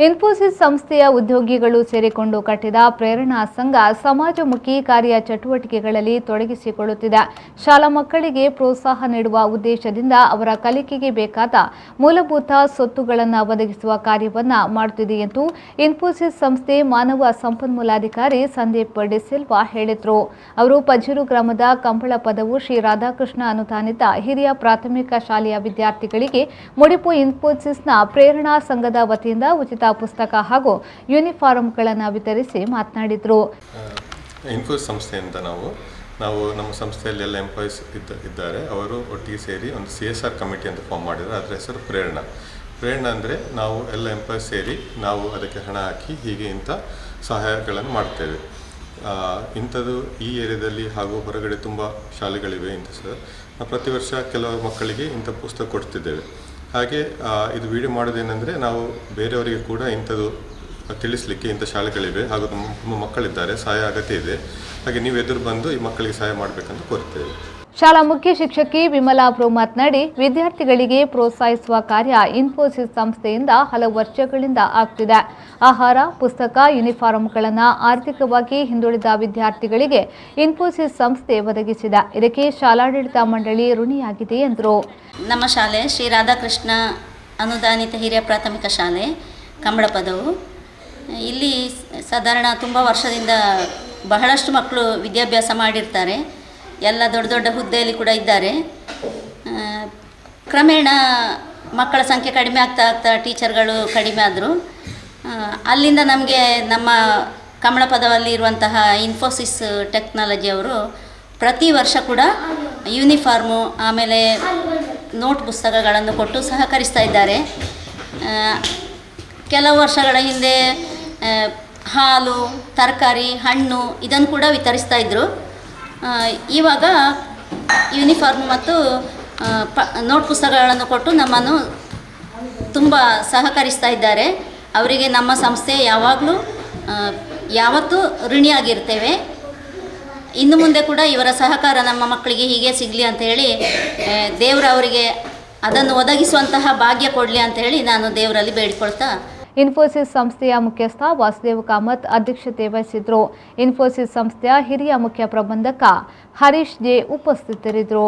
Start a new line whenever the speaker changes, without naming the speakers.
ಇನ್ಫೋಸಿಸ್ ಸಂಸ್ಥೆಯ ಉದ್ಯೋಗಿಗಳು ಸೇರಿಕೊಂಡು ಕಟ್ಟಿದ ಪ್ರೇರಣಾ ಸಂಘ ಸಮಾಜಮುಖಿ ಕಾರ್ಯ ಚಟುವಟಿಕೆಗಳಲ್ಲಿ ತೊಡಗಿಸಿಕೊಳ್ಳುತ್ತಿದೆ. ಶಾಲಾ ಮಕ್ಕಳಿಗೆ ಪ್ರೋತ್ಸಾಹ ನೀಡುವ ಉದ್ದೇಶದಿಂದ ಅವರ ಕಲಿಕೆಗೆ ಬೇಕಾದ ಮೂಲಭೂತ ಸೊತ್ತುಗಳನ್ನು ಒದಗಿಸುವ ಕಾರ್ಯವನ್ನು ಮಾಡುತ್ತಿದೆ ಎಂದು ಇನ್ಫೋಸಿಸ್ ಸಂಸ್ಥೆ ಮಾನವ ಸಂಪನ್ಮೂಲಾಧಿಕಾರಿ ಸಂದೀಪ್ ಡಿಸಿಲ್ವಾ ಹೇಳಿದರು. ಅವರು ಪಜೂರು ಗ್ರಾಮದ ಕಂಬಳ ಪದವು ಶ್ರೀ ರಾಧಾಕೃಷ್ಣ ಅನುದಾನಿತ ಹಿರಿಯ ಪ್ರಾಥಮಿಕ ಶಾಲೆಯ ವಿದ್ಯಾರ್ಥಿಗಳಿಗೆ ಮುಡಿಪು ಇನ್ಫೋಸಿಸ್ನ ಪ್ರೇರಣಾ ಸಂಘದ ವತಿಯಿಂದ ಉಚಿತ ಪುಸ್ತಕ ಹಾಗೂ ಯೂನಿಫಾರ್ಮ್ಗಳನ್ನು ವಿತರಿಸಿ ಮಾತನಾಡಿದರು.
ಇನ್ಫೋಸಿಸ್ ಸಂಸ್ಥೆಯಿಂದ ನಾವು ನಮ್ಮ ಸಂಸ್ಥೆಯಲ್ಲಿ ಎಲ್ಲ ಎಂಪ್ಲಾಯೀಸ್ ಇದ್ದಾರೆ. ಅವರು ಒಟ್ಟಿಗೆ ಸೇರಿ ಒಂದು CSR ಕಮಿಟಿ ಅಂತ ಫಾರ್ಮ್ ಮಾಡಿದ್ದಾರೆ. ಅದರ ಹೆಸರು ಪ್ರೇರಣಾ ಅಂದರೆ ನಾವು ಎಲ್ಲ ಎಂಪ್ಲಾಯೀಸ್ ಸೇರಿ ನಾವು ಅದಕ್ಕೆ ಹಣ ಹಾಕಿ ಹೀಗೆ ಇಂಥ ಸಹಾಯಗಳನ್ನು ಮಾಡ್ತೇವೆ. ಇಂಥದ್ದು ಈ ಏರಿಯಾದಲ್ಲಿ ಹಾಗೂ ಹೊರಗಡೆ ತುಂಬ ಶಾಲೆಗಳಿವೆ. ನಾವು ಪ್ರತಿ ವರ್ಷ ಕೆಲವು ಮಕ್ಕಳಿಗೆ ಇಂಥ ಪುಸ್ತಕ ಕೊಡ್ತಿದ್ದೇವೆ. ಹಾಗೆ ಇದು ವಿಡಿಯೋ ಮಾಡೋದೇನೆಂದರೆ ನಾವು ಬೇರೆಯವರಿಗೆ ಕೂಡ ಇಂಥದ್ದು ತಿಳಿಸಲಿಕ್ಕೆ ಇಂಥ ಶಾಲೆಗಳಿವೆ ಹಾಗೂ ನಮ್ಮ ಮಕ್ಕಳಿದ್ದಾರೆ, ಸಹಾಯ ಅಗತ್ಯ ಇದೆ, ಹಾಗೆ ನೀವು ಎದುರು ಬಂದು ಈ ಮಕ್ಕಳಿಗೆ ಸಹಾಯ ಮಾಡಬೇಕಂತ ಕೋರ್ತೇವೆ.
ಶಾಲಾ ಮುಖ್ಯ ಶಿಕ್ಷಕಿ ವಿಮಲಾ ಪ್ರೋ ಮಾತನಾಡಿ, ವಿದ್ಯಾರ್ಥಿಗಳಿಗೆ ಪ್ರೋತ್ಸಾಹಿಸುವ ಕಾರ್ಯ ಇನ್ಫೋಸಿಸ್ ಸಂಸ್ಥೆಯಿಂದ ಹಲವು ವರ್ಷಗಳಿಂದ ಆಗ್ತಿದೆ. ಆಹಾರ, ಪುಸ್ತಕ, ಯೂನಿಫಾರ್ಮ್ಗಳನ್ನು ಆರ್ಥಿಕವಾಗಿ ಹಿಂದುಳಿದ ವಿದ್ಯಾರ್ಥಿಗಳಿಗೆ ಇನ್ಫೋಸಿಸ್ ಸಂಸ್ಥೆ ಒದಗಿಸಿದೆ. ಇದಕ್ಕೆ ಶಾಲಾಡಳಿತ ಮಂಡಳಿ ಋಣಿಯಾಗಿದೆ ಎಂದರು.
ನಮ್ಮ ಶಾಲೆ ಶ್ರೀ ರಾಧಾಕೃಷ್ಣ ಅನುದಾನಿತ ಹಿರಿಯ ಪ್ರಾಥಮಿಕ ಶಾಲೆ ಕಂಬಳ ಪದವು. ಇಲ್ಲಿ ಸಾಧಾರಣ ತುಂಬ ವರ್ಷದಿಂದ ಬಹಳಷ್ಟು ಮಕ್ಕಳು ವಿದ್ಯಾಭ್ಯಾಸ ಮಾಡಿರ್ತಾರೆ. ಎಲ್ಲ ದೊಡ್ಡ ದೊಡ್ಡ ಹುದ್ದೆಯಲ್ಲಿ ಕೂಡ ಇದ್ದಾರೆ. ಕ್ರಮೇಣ ಮಕ್ಕಳ ಸಂಖ್ಯೆ ಕಡಿಮೆ ಆಗ್ತಾ ಟೀಚರ್ಗಳು ಕಡಿಮೆ ಆದರು. ಅಲ್ಲಿಂದ ನಮಗೆ ನಮ್ಮ ಕಂಬಳ ಪದವಲ್ಲಿ ಇರುವಂತಹ ಇನ್ಫೋಸಿಸ್ ಟೆಕ್ನಾಲಜಿಯವರು ಪ್ರತಿ ವರ್ಷ ಕೂಡ ಯೂನಿಫಾರ್ಮು ಆಮೇಲೆ ನೋಟ್ ಪುಸ್ತಕಗಳನ್ನು ಕೊಟ್ಟು ಸಹಕರಿಸ್ತಾ ಇದ್ದಾರೆ. ಕೆಲವು ವರ್ಷಗಳ ಹಿಂದೆ ಹಾಲು, ತರಕಾರಿ, ಹಣ್ಣು ಇದನ್ನು ಕೂಡ ವಿತರಿಸ್ತಾ ಇದ್ದರು. ಇವಾಗ ಯೂನಿಫಾರ್ಮ್ ಮತ್ತು ನೋಟ್ ಪುಸ್ತಕಗಳನ್ನು ಕೊಟ್ಟು ನಮ್ಮನ್ನು ತುಂಬ ಸಹಕರಿಸ್ತಾ ಇದ್ದಾರೆ. ಅವರಿಗೆ ನಮ್ಮ ಸಂಸ್ಥೆ ಯಾವತ್ತೂ ಋಣಿಯಾಗಿರ್ತೇವೆ. ಇನ್ನು ಮುಂದೆ ಕೂಡ ಇವರ ಸಹಕಾರ ನಮ್ಮ ಮಕ್ಕಳಿಗೆ ಹೀಗೆ ಸಿಗಲಿ ಅಂತ ಹೇಳಿ ದೇವರವರಿಗೆ ಅದನ್ನು ಒದಗಿಸುವಂತಹ ಭಾಗ್ಯ ಕೊಡಲಿ ಅಂತ ಹೇಳಿ ನಾನು ದೇವರಲ್ಲಿ ಬೇಡಿಕೊಳ್ತಾ.
ಇನ್ಫೋಸಿಸ್ ಸಂಸ್ಥೆಯ ಮುಖ್ಯಸ್ಥ ವಾಸುದೇವ್ ಕಾಮತ್ ಅಧ್ಯಕ್ಷತೆ ವಹಿಸಿದ್ರು. ಇನ್ಫೋಸಿಸ್ ಸಂಸ್ಥೆಯ ಹಿರಿಯ ಮುಖ್ಯ ಪ್ರಬಂಧಕ ಹರೀಶ್ ಜೆ ಉಪಸ್ಥಿತರಿದ್ದರು.